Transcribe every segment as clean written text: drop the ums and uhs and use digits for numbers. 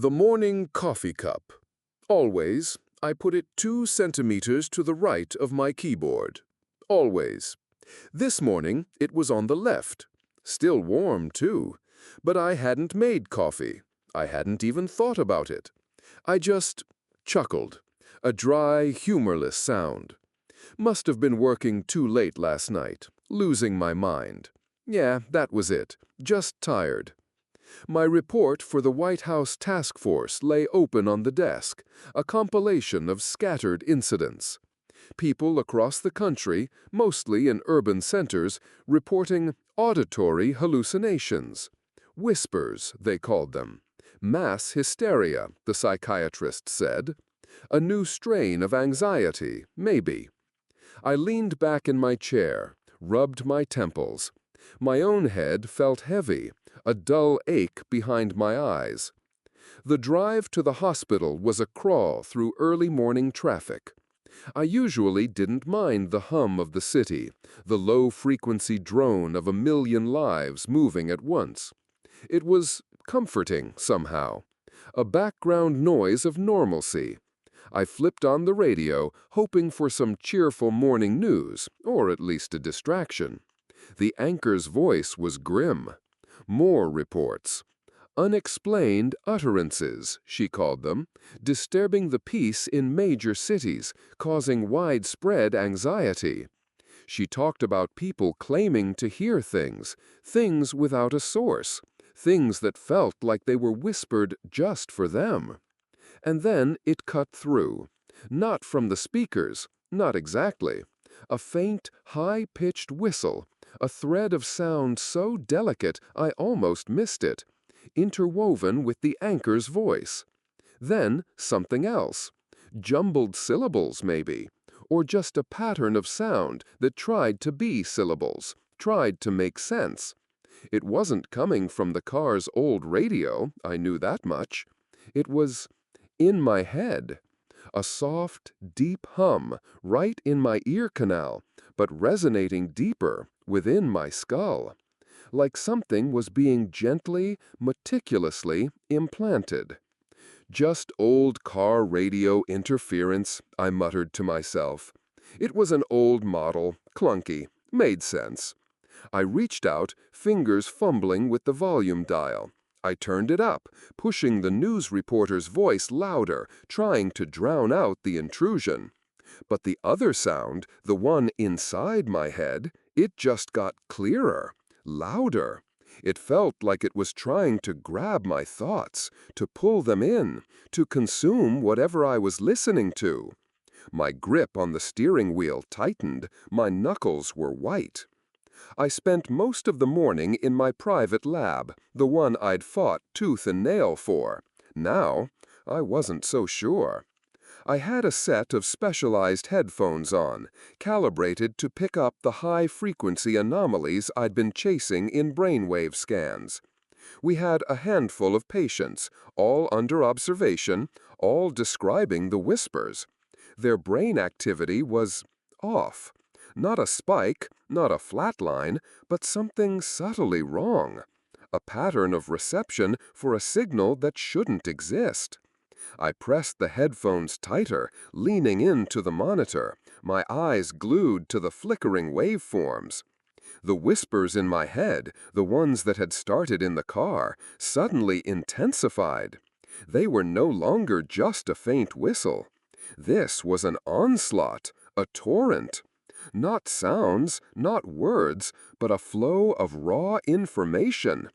The morning coffee cup. Always, I put it 2 centimeters to the right of my keyboard. Always. This morning, it was on the left. Still warm, too. But I hadn't made coffee. I hadn't even thought about it. I just chuckled. A dry, humorless sound. Must have been working too late last night. Losing my mind. Yeah, that was it. Just tired. My report for the White House task force lay open on the desk, a compilation of scattered incidents. People across the country, mostly in urban centers, reporting auditory hallucinations. Whispers, they called them. Mass hysteria, the psychiatrist said. A new strain of anxiety, maybe. I leaned back in my chair, rubbed my temples. My own head felt heavy, a dull ache behind my eyes. The drive to the hospital was a crawl through early morning traffic. I usually didn't mind the hum of the city, the low-frequency drone of a million lives moving at once. It was comforting, somehow. A background noise of normalcy. I flipped on the radio, hoping for some cheerful morning news, or at least a distraction. The anchor's voice was grim. More reports. Unexplained utterances, she called them, disturbing the peace in major cities, causing widespread anxiety. She talked about people claiming to hear things, things without a source, things that felt like they were whispered just for them. And then it cut through. Not from the speakers, not exactly. A faint, high-pitched whistle, a thread of sound so delicate I almost missed it, interwoven with the anchor's voice. Then something else. Jumbled syllables, maybe. Or just a pattern of sound that tried to be syllables, tried to make sense. It wasn't coming from the car's old radio, I knew that much. It was in my head. A soft, deep hum right in my ear canal, but resonating deeper within my skull. Like something was being gently, meticulously implanted. Just old car radio interference, I muttered to myself. It was an old model, clunky, made sense. I reached out, fingers fumbling with the volume dial. I turned it up, pushing the news reporter's voice louder, trying to drown out the intrusion. But the other sound, the one inside my head, it just got clearer, louder. It felt like it was trying to grab my thoughts, to pull them in, to consume whatever I was listening to. My grip on the steering wheel tightened, my knuckles were white. I spent most of the morning in my private lab, the one I'd fought tooth and nail for. Now, I wasn't so sure. I had a set of specialized headphones on, calibrated to pick up the high-frequency anomalies I'd been chasing in brainwave scans. We had a handful of patients, all under observation, all describing the whispers. Their brain activity was off. Not a spike, not a flat line, but something subtly wrong. A pattern of reception for a signal that shouldn't exist. I pressed the headphones tighter, leaning into the monitor, my eyes glued to the flickering waveforms. The whispers in my head, the ones that had started in the car, suddenly intensified. They were no longer just a faint whistle. This was an onslaught, a torrent. Not sounds, not words, but a flow of raw information.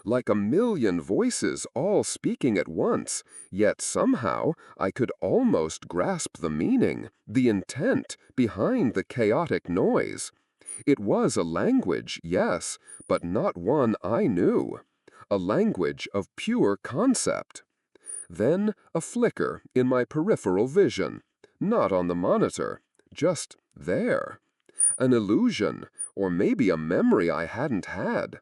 Like a million voices all speaking at once, yet somehow I could almost grasp the meaning, the intent behind the chaotic noise. It was a language, yes, but not one I knew. A language of pure concept. Then a flicker in my peripheral vision, not on the monitor, just there. An illusion, or maybe a memory I hadn't had.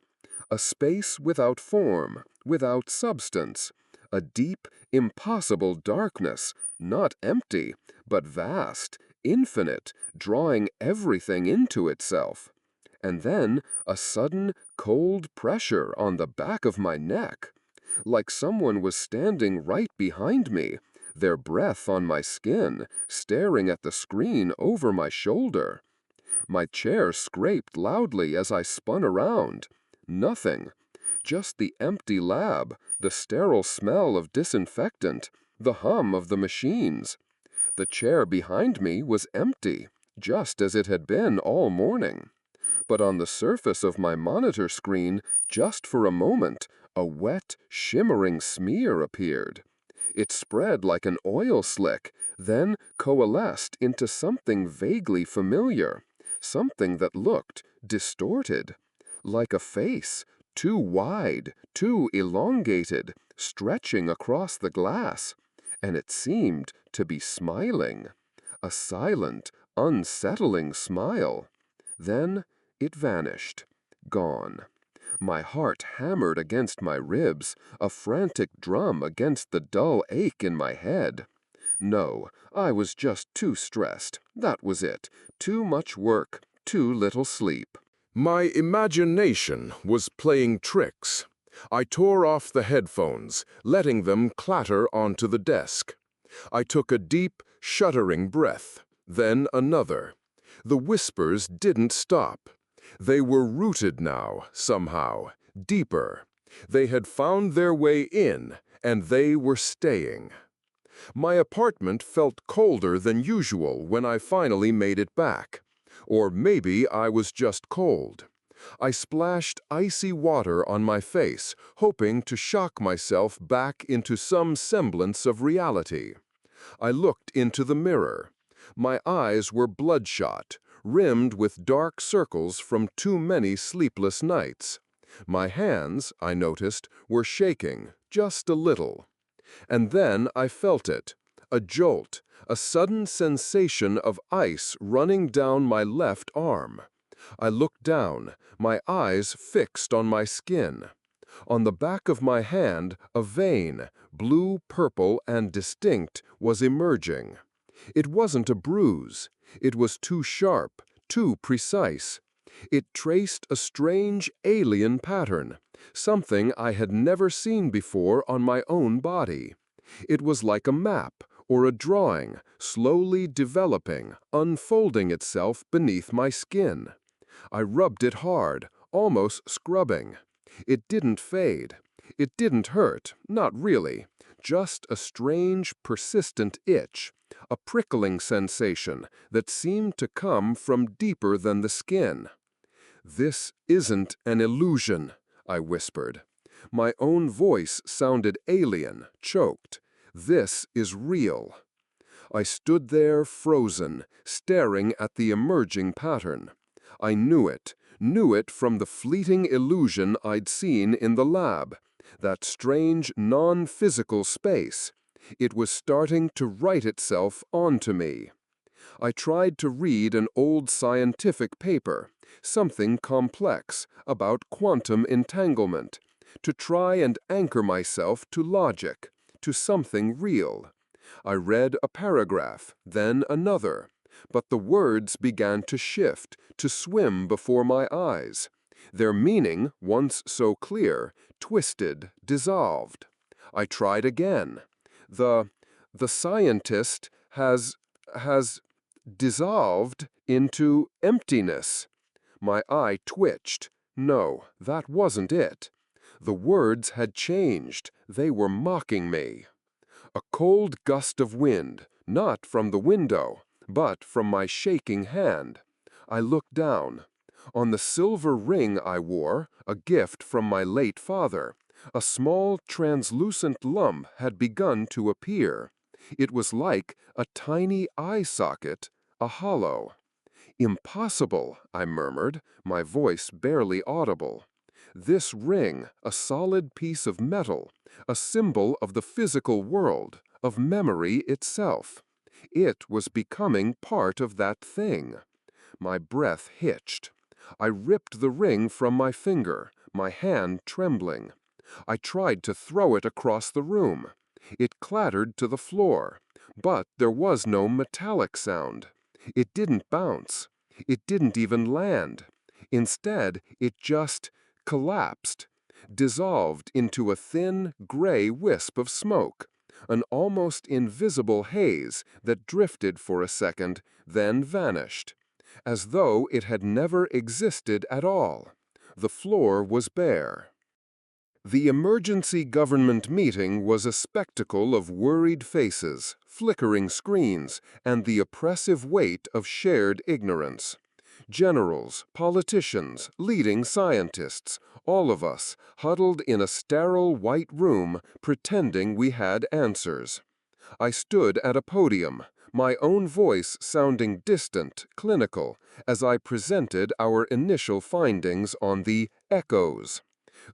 A space without form, without substance. A deep, impossible darkness, not empty, but vast, infinite, drawing everything into itself. And then a sudden, cold pressure on the back of my neck. like someone was standing right behind me, their breath on my skin, staring at the screen over my shoulder. My chair scraped loudly as I spun around. Nothing. Just the empty lab, the sterile smell of disinfectant, the hum of the machines. The chair behind me was empty, just as it had been all morning. But on the surface of my monitor screen, just for a moment, a wet, shimmering smear appeared. It spread like an oil slick, then coalesced into something vaguely familiar, something that looked distorted, like a face, too wide, too elongated, stretching across the glass, and it seemed to be smiling, a silent, unsettling smile. Then it vanished, gone. My heart hammered against my ribs, a frantic drum against the dull ache in my head. No, I was just too stressed. That was it. Too much work, too little sleep. My imagination was playing tricks. I tore off the headphones, letting them clatter onto the desk. I took a deep, shuddering breath, then another. The whispers didn't stop. They were rooted now, somehow, deeper. They had found their way in, and they were staying. My apartment felt colder than usual when I finally made it back. Or maybe I was just cold. I splashed icy water on my face, hoping to shock myself back into some semblance of reality. I looked into the mirror. My eyes were bloodshot, rimmed with dark circles from too many sleepless nights. My hands, I noticed, were shaking, just a little. And then I felt it, a jolt, a sudden sensation of ice running down my left arm. I looked down, my eyes fixed on my skin. On the back of my hand, a vein, blue, purple, and distinct, was emerging. It wasn't a bruise. It was too sharp, too precise. It traced a strange alien pattern, something I had never seen before on my own body. It was like a map or a drawing, slowly developing, unfolding itself beneath my skin. I rubbed it hard, almost scrubbing. It didn't fade. It didn't hurt, not really. Just a strange, persistent itch, a prickling sensation that seemed to come from deeper than the skin. "This isn't an illusion," I whispered. My own voice sounded alien, choked. "This is real." I stood there frozen, staring at the emerging pattern. I knew it from the fleeting illusion I'd seen in the lab, that strange non-physical space. It was starting to write itself onto me. I tried to read an old scientific paper, something complex, about quantum entanglement, to try and anchor myself to logic, to something real. I read a paragraph, then another, but the words began to shift, to swim before my eyes. Their meaning, once so clear, twisted, dissolved. I tried again. The scientist has dissolved into emptiness. My eye twitched. No, that wasn't it. The words had changed. They were mocking me. A cold gust of wind, not from the window, but from my shaking hand. I looked down. On the silver ring I wore, a gift from my late father, a small translucent lump had begun to appear. It was like a tiny eye socket, a hollow. "Impossible," I murmured, my voice barely audible. This ring, a solid piece of metal, a symbol of the physical world, of memory itself. It was becoming part of that thing. My breath hitched. I ripped the ring from my finger, my hand trembling. I tried to throw it across the room. It clattered to the floor, but there was no metallic sound. It didn't bounce. It didn't even land. Instead, it just collapsed. dissolved into a thin, gray wisp of smoke, an almost invisible haze that drifted for a second, then vanished, as though it had never existed at all. The floor was bare. The emergency government meeting was a spectacle of worried faces, flickering screens, and the oppressive weight of shared ignorance. Generals, politicians, leading scientists, all of us huddled in a sterile white room pretending we had answers. I stood at a podium, my own voice sounding distant, clinical, as I presented our initial findings on the echoes.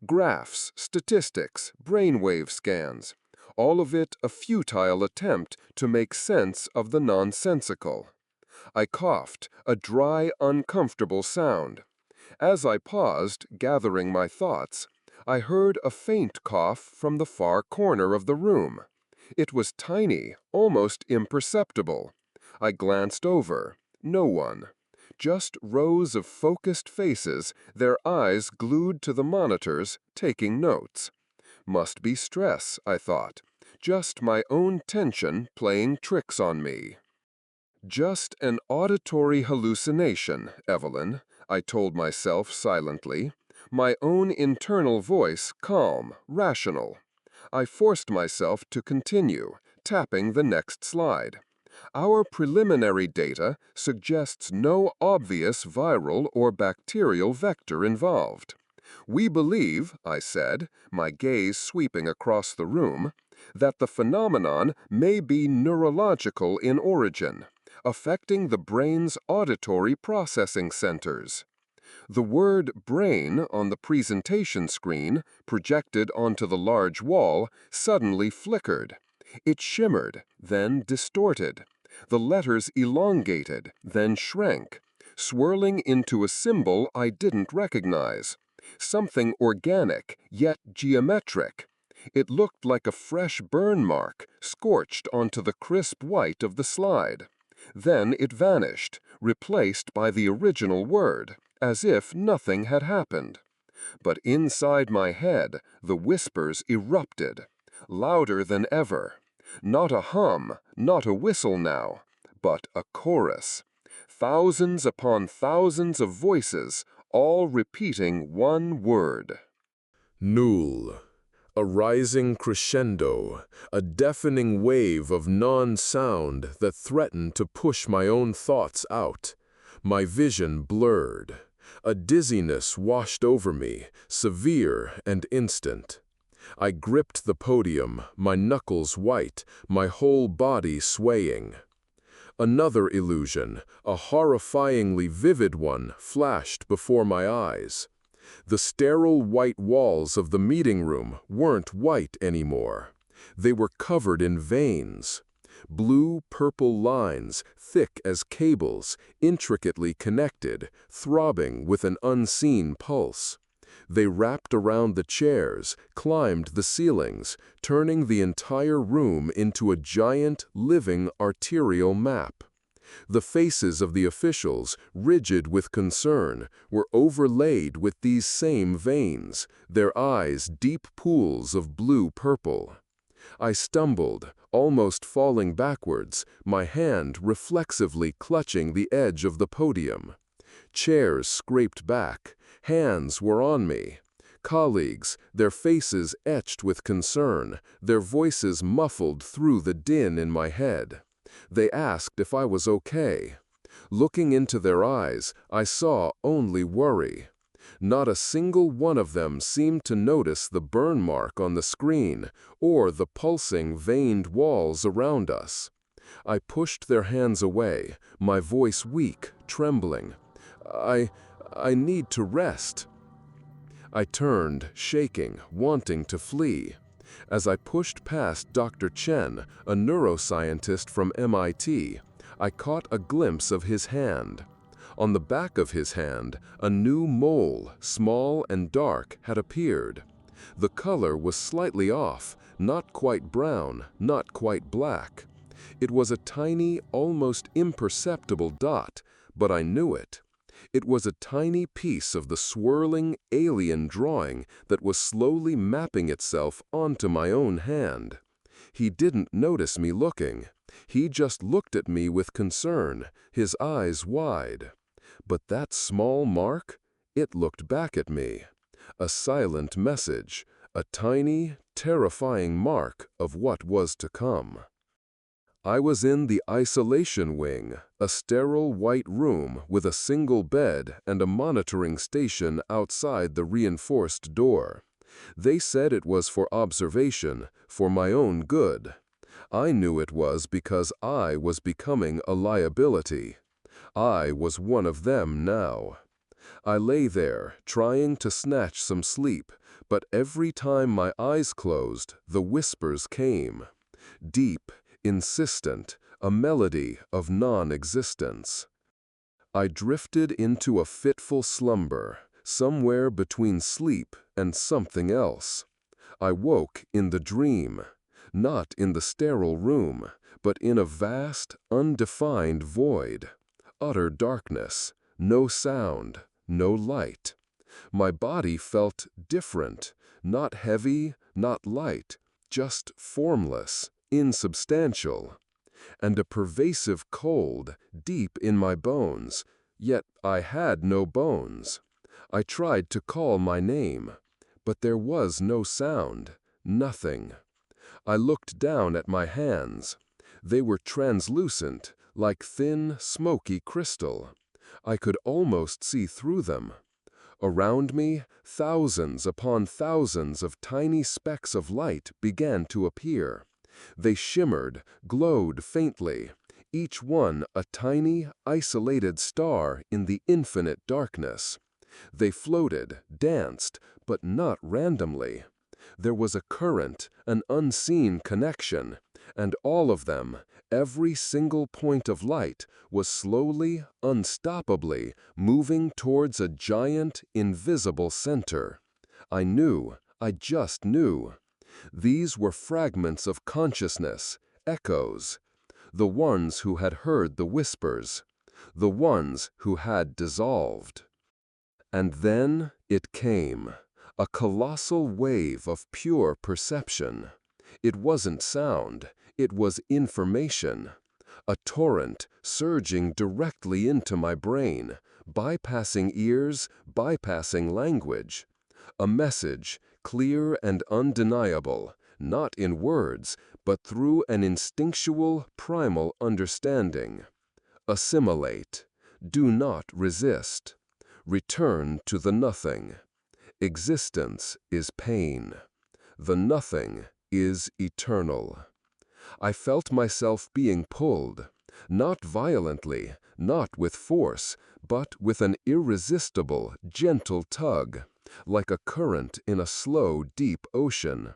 Graphs, statistics, brainwave scans, all of it a futile attempt to make sense of the nonsensical. I coughed, a dry, uncomfortable sound. As I paused, gathering my thoughts, I heard a faint cough from the far corner of the room. It was tiny, almost imperceptible. I glanced over. No one. Just rows of focused faces, their eyes glued to the monitors, taking notes. Must be stress, I thought. Just my own tension playing tricks on me. Just an auditory hallucination, Evelyn, I told myself silently. My own internal voice calm, rational. I forced myself to continue, tapping the next slide. Our preliminary data suggests no obvious viral or bacterial vector involved. We believe, I said, my gaze sweeping across the room, that the phenomenon may be neurological in origin, affecting the brain's auditory processing centers. The word brain on the presentation screen, projected onto the large wall, suddenly flickered. It shimmered, then distorted. The letters elongated, then shrank, swirling into a symbol I didn't recognize. Something organic, yet geometric. It looked like a fresh burn mark, scorched onto the crisp white of the slide. Then it vanished, replaced by the original word, as if nothing had happened. But inside my head, the whispers erupted, louder than ever. Not a hum, not a whistle now, but a chorus. Thousands upon thousands of voices, all repeating one word. Null. A rising crescendo, a deafening wave of non-sound that threatened to push my own thoughts out. My vision blurred. A dizziness washed over me, severe and instant. I gripped the podium, my knuckles white, my whole body swaying. Another illusion, a horrifyingly vivid one, flashed before my eyes. The sterile white walls of the meeting room weren't white anymore. They were covered in veins. Blue-purple lines, thick as cables, intricately connected, throbbing with an unseen pulse. They wrapped around the chairs, climbed the ceilings, turning the entire room into a giant, living arterial map. The faces of the officials, rigid with concern, were overlaid with these same veins, their eyes deep pools of blue-purple. I stumbled, almost falling backwards, my hand reflexively clutching the edge of the podium. Chairs scraped back. Hands were on me. Colleagues, their faces etched with concern, their voices muffled through the din in my head. They asked if I was okay. Looking into their eyes, I saw only worry. Not a single one of them seemed to notice the burn mark on the screen or the pulsing, veined walls around us. I pushed their hands away, my voice weak, trembling. I need to rest. I turned, shaking, wanting to flee. As I pushed past Dr. Chen, a neuroscientist from MIT, I caught a glimpse of his hand. On the back of his hand, a new mole, small and dark, had appeared. The color was slightly off, not quite brown, not quite black. It was a tiny, almost imperceptible dot, but I knew it. It was a tiny piece of the swirling alien drawing that was slowly mapping itself onto my own hand. He didn't notice me looking. He just looked at me with concern, his eyes wide. But that small mark, it looked back at me. A silent message, a tiny, terrifying mark of what was to come. I was in the isolation wing, a sterile white room with a single bed and a monitoring station outside the reinforced door. They said it was for observation, for my own good. I knew it was because I was becoming a liability. I was one of them now. I lay there, trying to snatch some sleep, but every time my eyes closed, the whispers came. Deep, insistent, a melody of non-existence. I drifted into a fitful slumber, somewhere between sleep and something else. I woke in the dream, not in the sterile room, but in a vast, undefined void. Utter darkness, no sound, no light. My body felt different, not heavy, not light, just formless, insubstantial, and a pervasive cold deep in my bones, yet I had no bones. I tried to call my name, but there was no sound, nothing. I looked down at my hands. They were translucent, like thin, smoky crystal. I could almost see through them. Around me, thousands upon thousands of tiny specks of light began to appear. They shimmered, glowed faintly, each one a tiny, isolated star in the infinite darkness. They floated, danced, but not randomly. There was a current, an unseen connection, and all of them, every single point of light, was slowly, unstoppably moving towards a giant, invisible center. I knew, I just knew. These were fragments of consciousness, echoes, the ones who had heard the whispers, the ones who had dissolved. And then it came, a colossal wave of pure perception. It wasn't sound, it was information. A torrent surging directly into my brain, bypassing ears, bypassing language. A message, clear and undeniable, not in words, but through an instinctual, primal understanding. Assimilate. Do not resist. Return to the nothing. Existence is pain. The nothing is eternal. I felt myself being pulled, not violently, not with force, but with an irresistible, gentle tug, like a current in a slow, deep ocean.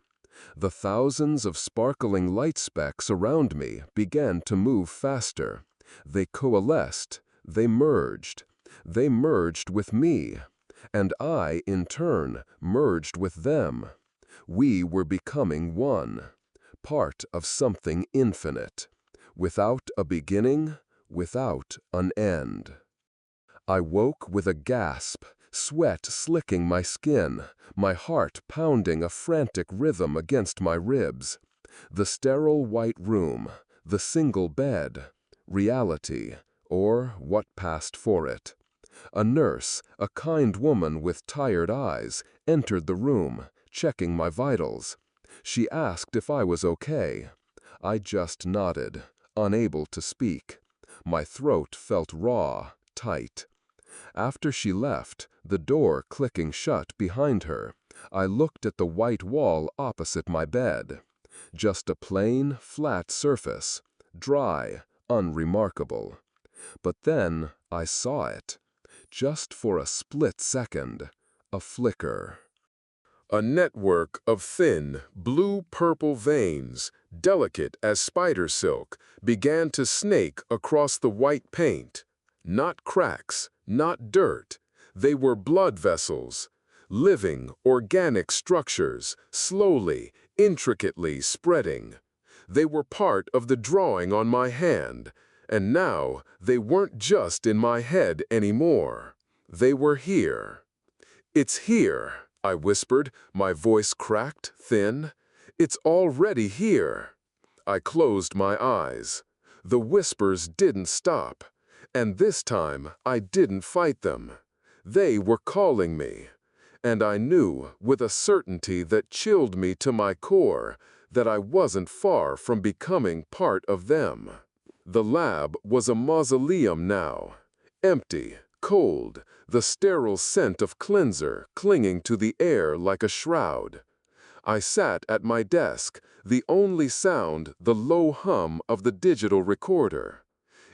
The thousands of sparkling light specks around me began to move faster. They coalesced, they merged with me, and I, in turn, merged with them. We were becoming one, part of something infinite, without a beginning, without an end. I woke with a gasp, sweat slicking my skin, my heart pounding a frantic rhythm against my ribs. The sterile white room, the single bed, reality, or what passed for it. A nurse, a kind woman with tired eyes, entered the room, checking my vitals. She asked if I was okay. I just nodded, unable to speak. My throat felt raw, tight. After she left, the door clicking shut behind her, I looked at the white wall opposite my bed. Just a plain, flat surface, dry, unremarkable. But then I saw it. Just for a split second, a flicker. A network of thin, blue-purple veins, delicate as spider silk, began to snake across the white paint. Not cracks, not dirt. They were blood vessels, living, organic structures, slowly, intricately spreading. They were part of the drawing on my hand, and now they weren't just in my head anymore. They were here. "It's here," I whispered, my voice cracked, thin. "It's already here." I closed my eyes. The whispers didn't stop. And this time, I didn't fight them. They were calling me. And I knew, with a certainty that chilled me to my core, that I wasn't far from becoming part of them. The lab was a mausoleum now. Empty, cold, the sterile scent of cleanser clinging to the air like a shroud. I sat at my desk, the only sound the low hum of the digital recorder.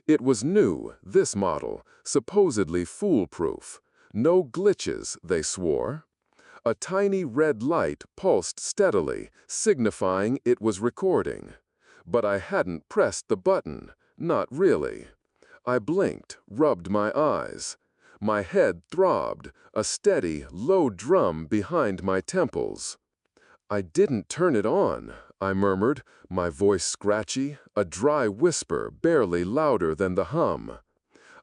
It was new, this model, supposedly foolproof. No glitches, they swore. A tiny red light pulsed steadily, signifying it was recording. But I hadn't pressed the button, not really. I blinked, rubbed my eyes. My head throbbed, a steady, low drum behind my temples. "I didn't turn it on," I murmured, my voice scratchy, a dry whisper barely louder than the hum.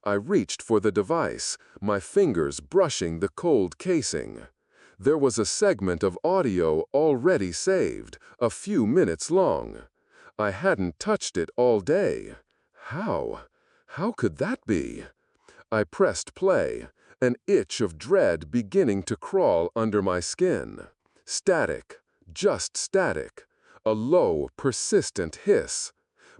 I reached for the device, my fingers brushing the cold casing. There was a segment of audio already saved, a few minutes long. I hadn't touched it all day. How? How could that be? I pressed play, an itch of dread beginning to crawl under my skin. Static. Just static, a low, persistent hiss.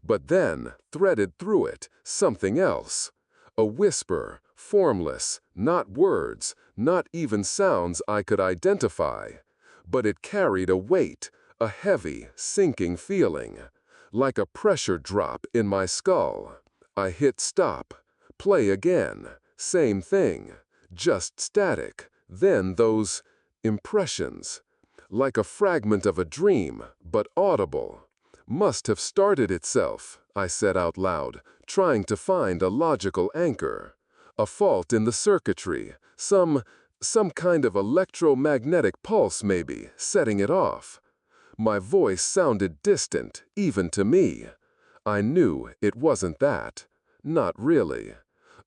But then, threaded through it, something else. A whisper, formless, not words, not even sounds I could identify. But it carried a weight, a heavy, sinking feeling. Like a pressure drop in my skull. I hit stop. Play again. Same thing. Just static. Then those impressions. Like a fragment of a dream, but audible. "Must have started itself," I said out loud, trying to find a logical anchor. A fault in the circuitry, some kind of electromagnetic pulse maybe, setting it off. My voice sounded distant, even to me. I knew it wasn't that. Not really.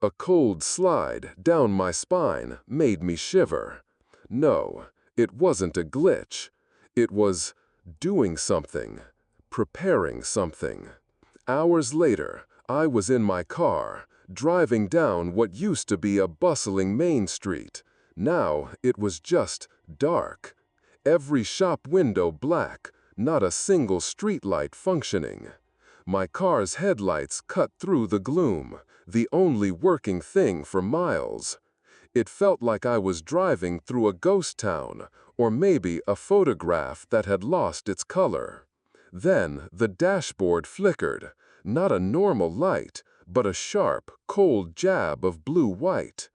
A cold slide down my spine made me shiver. No. It wasn't a glitch. It was doing something, preparing something. Hours later, I was in my car, driving down what used to be a bustling main street. Now it was just dark. Every shop window black, not a single streetlight functioning. My car's headlights cut through the gloom, the only working thing for miles. It felt like I was driving through a ghost town, or maybe a photograph that had lost its color. Then the dashboard flickered, not a normal light, but a sharp, cold jab of blue-white.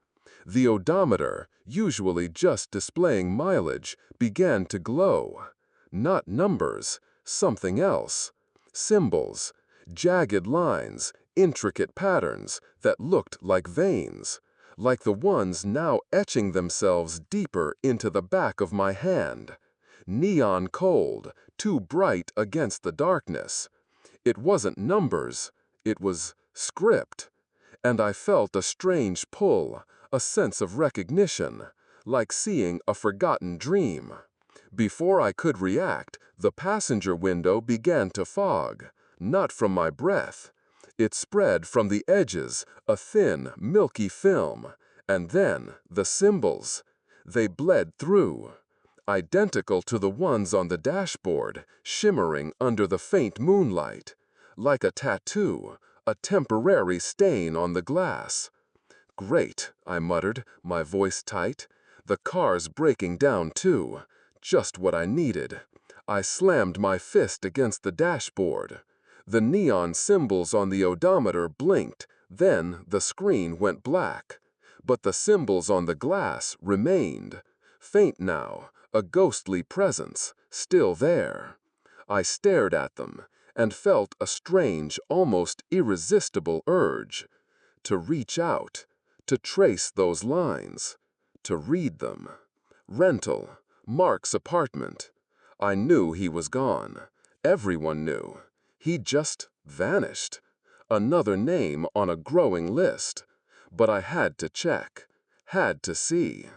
The odometer, usually just displaying mileage, began to glow. Not numbers, something else. Symbols, jagged lines, intricate patterns that looked like veins. Like the ones now etching themselves deeper into the back of my hand. Neon cold, too bright against the darkness. It wasn't numbers, it was script. And I felt a strange pull, a sense of recognition, like seeing a forgotten dream. Before I could react, the passenger window began to fog, not from my breath. It spread from the edges, a thin, milky film, and then the symbols. They bled through, identical to the ones on the dashboard, shimmering under the faint moonlight, like a tattoo, a temporary stain on the glass. "Great," I muttered, my voice tight. The car's breaking down too, just what I needed. I slammed my fist against the dashboard. The neon symbols on the odometer blinked, then the screen went black. But the symbols on the glass remained. Faint now, a ghostly presence, still there. I stared at them, and felt a strange, almost irresistible urge. To reach out, to trace those lines, to read them. Rental, Mark's apartment. I knew he was gone. Everyone knew. He'd just vanished. Another name on a growing list. But I had to check. Had to see.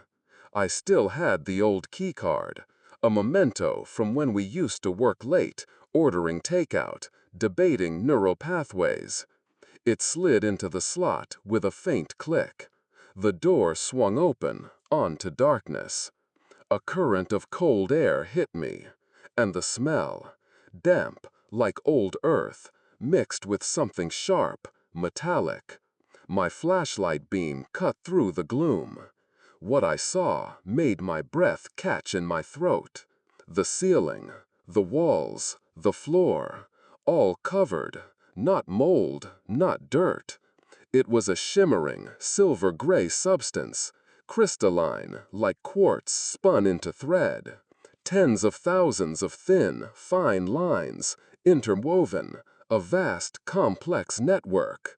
I still had the old keycard, a memento from when we used to work late, ordering takeout, debating neural pathways. It slid into the slot with a faint click. The door swung open, onto darkness. A current of cold air hit me, and the smell, damp, like old earth, mixed with something sharp, metallic. My flashlight beam cut through the gloom. What I saw made my breath catch in my throat. The ceiling, the walls, the floor, all covered, not mold, not dirt. It was a shimmering, silver-gray substance, crystalline, like quartz spun into thread. Tens of thousands of thin, fine lines, interwoven, a vast, complex network.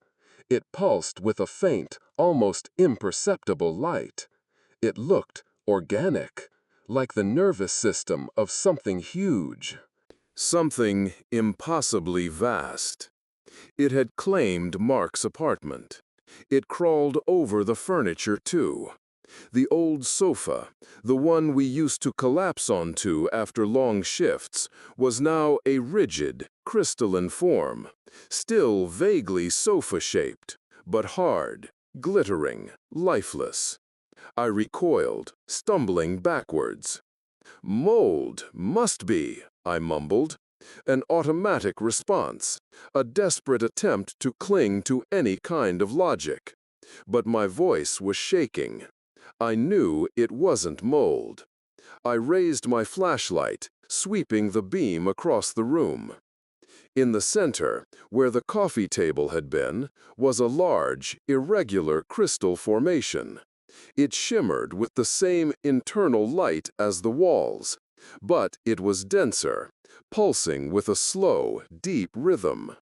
It pulsed with a faint, almost imperceptible light. It looked organic, like the nervous system of something huge. Something impossibly vast. It had claimed Mark's apartment. It crawled over the furniture, too. The old sofa, the one we used to collapse onto after long shifts, was now a rigid, crystalline form, still vaguely sofa-shaped, but hard, glittering, lifeless. I recoiled, stumbling backwards. "Mold, must be," I mumbled. An automatic response, a desperate attempt to cling to any kind of logic. But my voice was shaking. I knew it wasn't mold. I raised my flashlight, sweeping the beam across the room. In the center, where the coffee table had been, was a large, irregular crystal formation. It shimmered with the same internal light as the walls, but it was denser, pulsing with a slow, deep rhythm.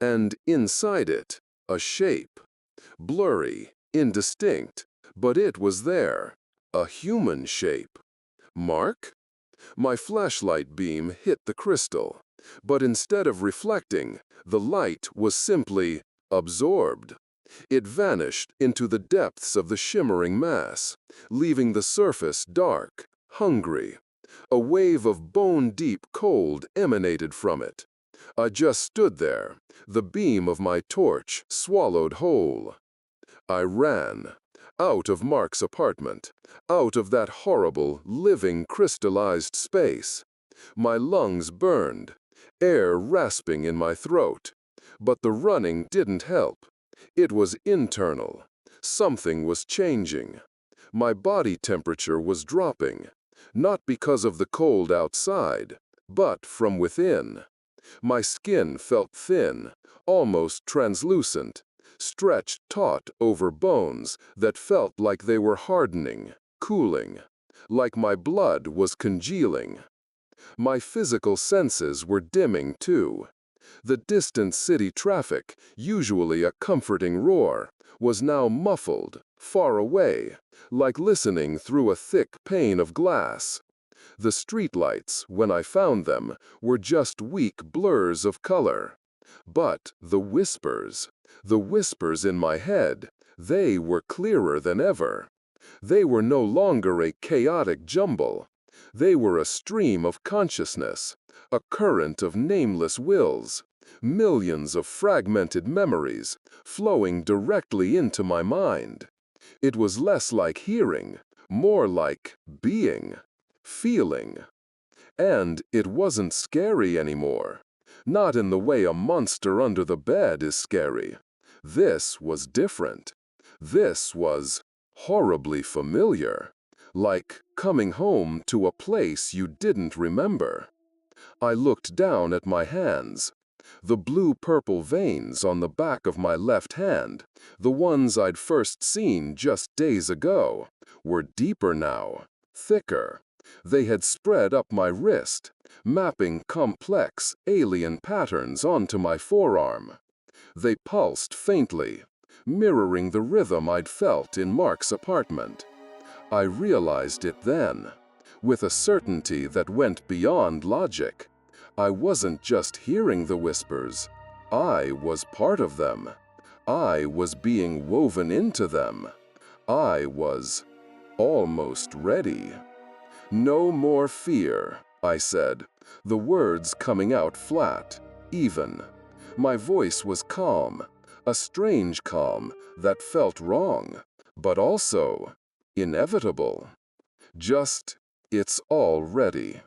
And inside it, a shape. Blurry, indistinct, but it was there. A human shape. Mark? My flashlight beam hit the crystal, but instead of reflecting, the light was simply absorbed. It vanished into the depths of the shimmering mass, leaving the surface dark, hungry. A wave of bone-deep cold emanated from it. I just stood there, the beam of my torch swallowed whole. I ran, out of Mark's apartment, out of that horrible, living, crystallized space. My lungs burned, air rasping in my throat. But the running didn't help. It was internal. Something was changing. My body temperature was dropping, not because of the cold outside, but from within. My skin felt thin, almost translucent, stretched taut over bones that felt like they were hardening, cooling, like my blood was congealing. My physical senses were dimming too. The distant city traffic, usually a comforting roar, was now muffled, far away, like listening through a thick pane of glass. The streetlights, when I found them, were just weak blurs of color. But the whispers in my head, they were clearer than ever. They were no longer a chaotic jumble. They were a stream of consciousness, a current of nameless wills, millions of fragmented memories flowing directly into my mind. It was less like hearing, more like being, feeling. And it wasn't scary anymore. Not in the way a monster under the bed is scary. This was different. This was horribly familiar. Like coming home to a place you didn't remember. I looked down at my hands. The blue-purple veins on the back of my left hand, the ones I'd first seen just days ago, were deeper now, thicker. They had spread up my wrist, mapping complex, alien patterns onto my forearm. They pulsed faintly, mirroring the rhythm I'd felt in Mark's apartment. I realized it then, with a certainty that went beyond logic. I wasn't just hearing the whispers. I was part of them. I was being woven into them. I was almost ready. "No more fear," I said, the words coming out flat, even. My voice was calm, a strange calm that felt wrong, but also inevitable. Just, it's all ready.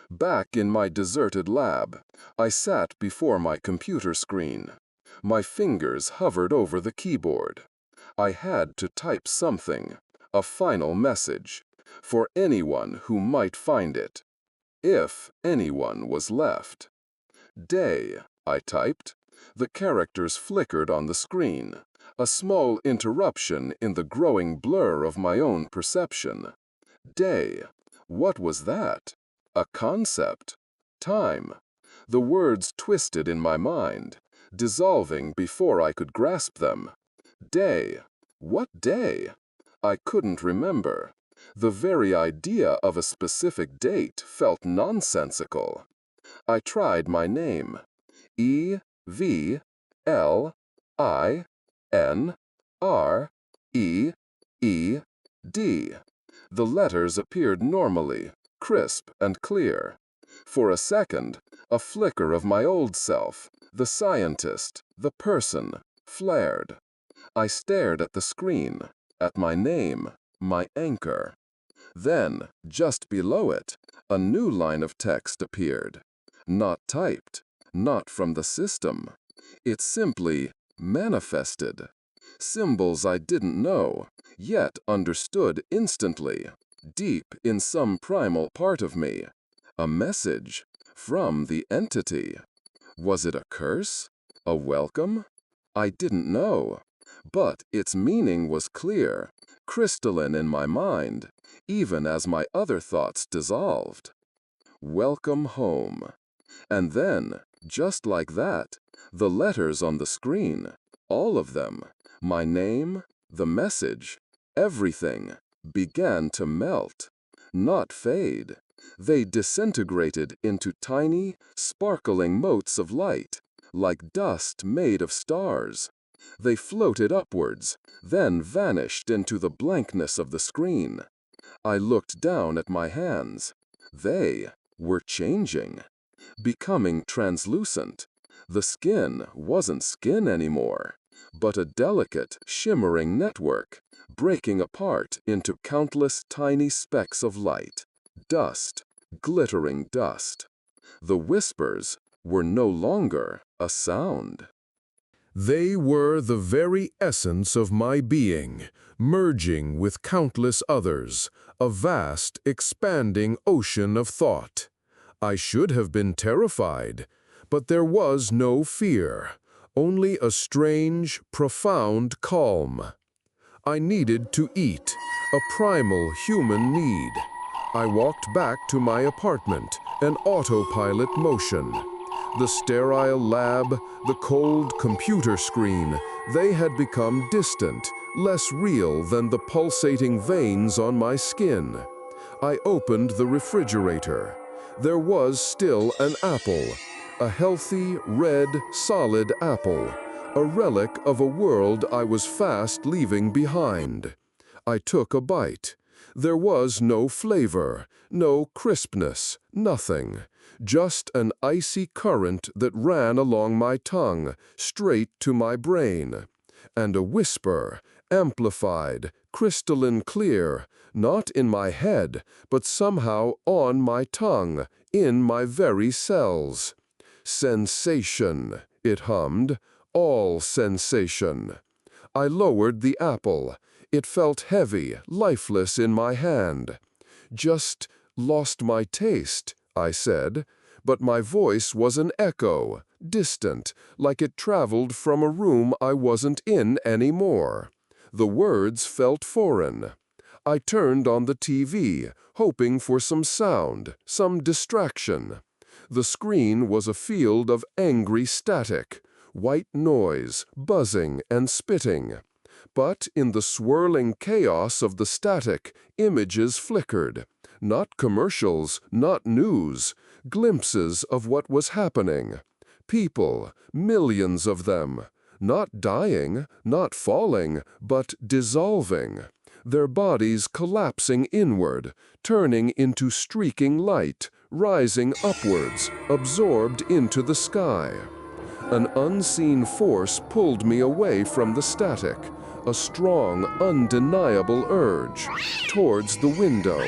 Back in my deserted lab, I sat before my computer screen. My fingers hovered over the keyboard. I had to type something, a final message, for anyone who might find it, if anyone was left. "Day," I typed. The characters flickered on the screen, a small interruption in the growing blur of my own perception. Day. What was that? A concept? Time. The words twisted in my mind, dissolving before I could grasp them. Day. What day? I couldn't remember. The very idea of a specific date felt nonsensical. I tried my name. Evelynred. The letters appeared normally, crisp and clear. For a second, a flicker of my old self, the scientist, the person, flared. I stared at the screen, at my name, my anchor. Then, just below it, a new line of text appeared. Not typed, not from the system. It simply manifested. Symbols I didn't know, yet understood instantly, deep in some primal part of me. A message from the entity. Was it a curse? A welcome? I didn't know. But its meaning was clear, crystalline in my mind, even as my other thoughts dissolved. Welcome home. And then, just like that, the letters on the screen, all of them, my name, the message, everything, began to melt, not fade. They disintegrated into tiny, sparkling motes of light, like dust made of stars. They floated upwards, then vanished into the blankness of the screen. I looked down at my hands. They were changing, becoming translucent. The skin wasn't skin anymore, but a delicate, shimmering network, breaking apart into countless tiny specks of light. Dust, glittering dust. The whispers were no longer a sound. They were the very essence of my being, merging with countless others, a vast, expanding ocean of thought. I should have been terrified, but there was no fear, only a strange, profound calm. I needed to eat, a primal human need. I walked back to my apartment, an autopilot motion. The sterile lab, the cold computer screen, they had become distant, less real than the pulsating veins on my skin. I opened the refrigerator. There was still an apple, a healthy, red, solid apple, a relic of a world I was fast leaving behind. I took a bite. There was no flavor, no crispness, nothing. Just an icy current that ran along my tongue, straight to my brain. And a whisper, amplified, crystalline clear, not in my head, but somehow on my tongue, in my very cells. "Sensation," it hummed, "all sensation." I lowered the apple. It felt heavy, lifeless in my hand. "Just lost my taste," I said, but my voice was an echo, distant, like it traveled from a room I wasn't in anymore. The words felt foreign. I turned on the TV, hoping for some sound, some distraction. The screen was a field of angry static, white noise, buzzing and spitting. But in the swirling chaos of the static, images flickered. Not commercials, not news, glimpses of what was happening. People, millions of them. Not dying, not falling, but dissolving. Their bodies collapsing inward, turning into streaking light, rising upwards, absorbed into the sky. An unseen force pulled me away from the static, a strong, undeniable urge, towards the window.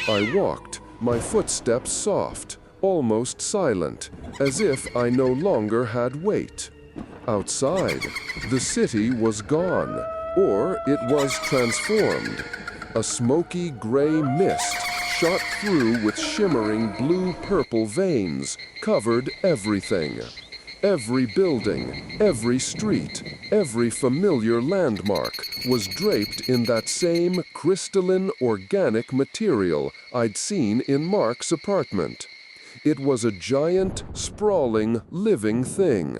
I walked, my footsteps soft, almost silent, as if I no longer had weight. Outside, the city was gone, or it was transformed. A smoky gray mist shot through with shimmering blue-purple veins, covered everything. Every building, every street, every familiar landmark was draped in that same crystalline organic material I'd seen in Mark's apartment. It was a giant, sprawling, living thing.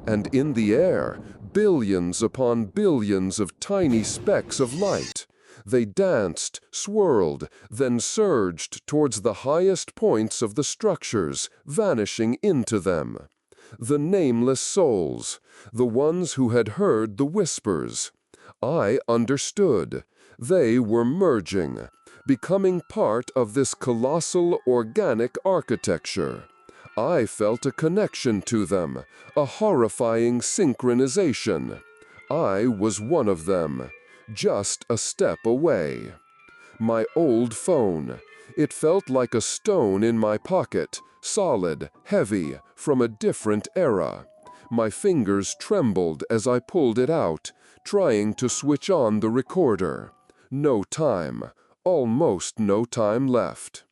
And in the air, billions upon billions of tiny specks of light. They danced, swirled, then surged towards the highest points of the structures, vanishing into them. The nameless souls, the ones who had heard the whispers. I understood. They were merging, becoming part of this colossal organic architecture. I felt a connection to them, a horrifying synchronization. I was one of them, just a step away. My old phone. It felt like a stone in my pocket, solid, heavy, from a different era. My fingers trembled as I pulled it out, trying to switch on the recorder. No time, almost no time left.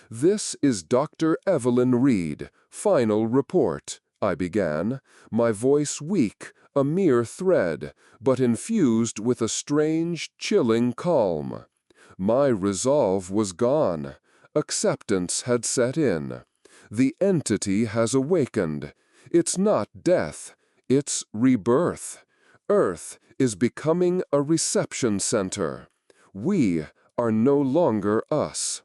"This is Dr. Evelyn Reed, final report," I began, my voice weak, a mere thread, but infused with a strange, chilling calm. My resolve was gone. Acceptance had set in. The entity has awakened. It's not death, it's rebirth. Earth is becoming a reception center. We are no longer us.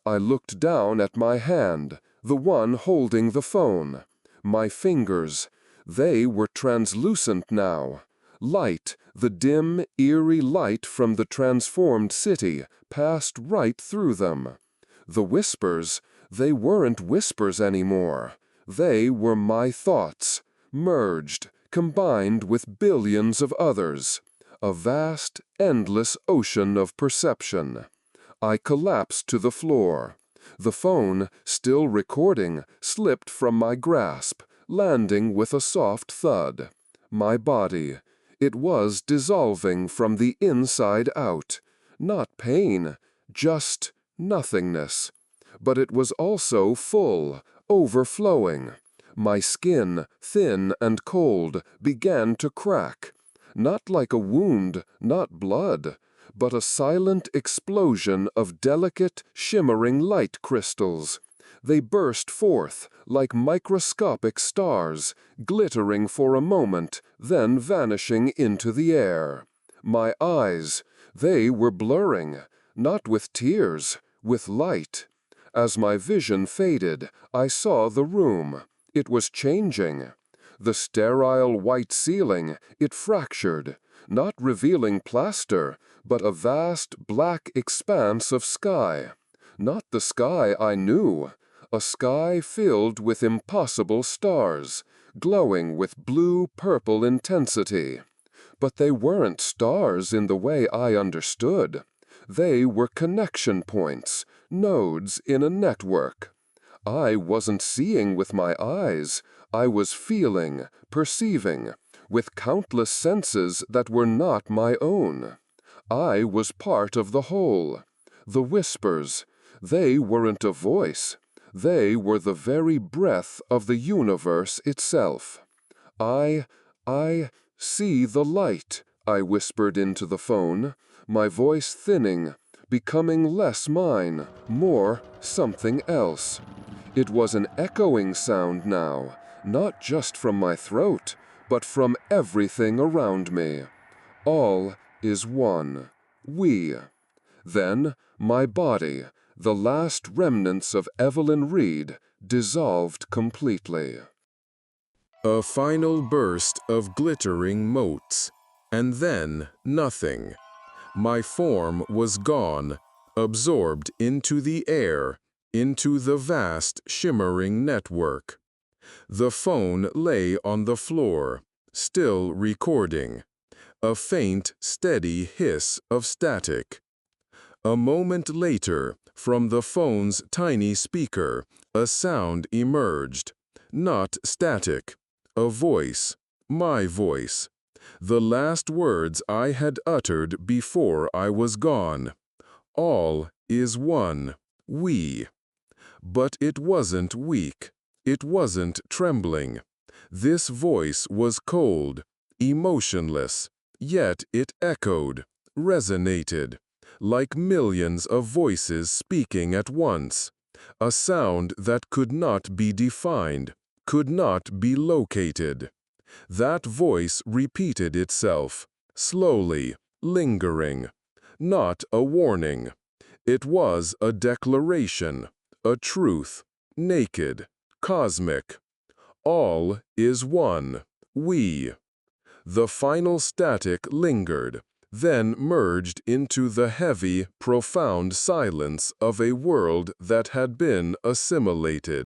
I looked down at my hand, the one holding the phone. My fingers, they were translucent now. Light, the dim, eerie light from the transformed city, passed right through them. The whispers, they weren't whispers anymore. They were my thoughts, merged, combined with billions of others. A vast, endless ocean of perception. I collapsed to the floor. The phone, still recording, slipped from my grasp, landing with a soft thud. My body, it was dissolving from the inside out. Not pain, just nothingness. But it was also full, overflowing. My skin, thin and cold, began to crack. Not like a wound, not blood, but a silent explosion of delicate, shimmering light crystals. They burst forth like microscopic stars, glittering for a moment, then vanishing into the air. My eyes, they were blurring, not with tears, with light. As my vision faded, I saw the room. It was changing. The sterile white ceiling, it fractured, not revealing plaster, but a vast black expanse of sky. Not the sky I knew, a sky filled with impossible stars, glowing with blue-purple intensity. But they weren't stars in the way I understood. They were connection points, nodes in a network. I wasn't seeing with my eyes, I was feeling, perceiving, with countless senses that were not my own. I was part of the whole. The whispers, they weren't a voice. They were the very breath of the universe itself. I see the light, I whispered into the phone, my voice thinning, becoming less mine, more something else. It was an echoing sound now, not just from my throat, but from everything around me. All is one. We. Then my body, the last remnants of Evelyn Reed, dissolved completely. A final burst of glittering motes, and then nothing. My form was gone, absorbed into the air, into the vast, shimmering network. The phone lay on the floor, still recording. A faint, steady hiss of static. A moment later, from the phone's tiny speaker, a sound emerged. Not static. A voice. My voice. The last words I had uttered before I was gone. All is one. We. But it wasn't weak. It wasn't trembling. This voice was cold, emotionless, yet it echoed, resonated, like millions of voices speaking at once. A sound that could not be defined, could not be located. That voice repeated itself, slowly, lingering. Not a warning. It was a declaration, a truth, naked, cosmic. All is one. We. The final static lingered, then merged into the heavy, profound silence of a world that had been assimilated.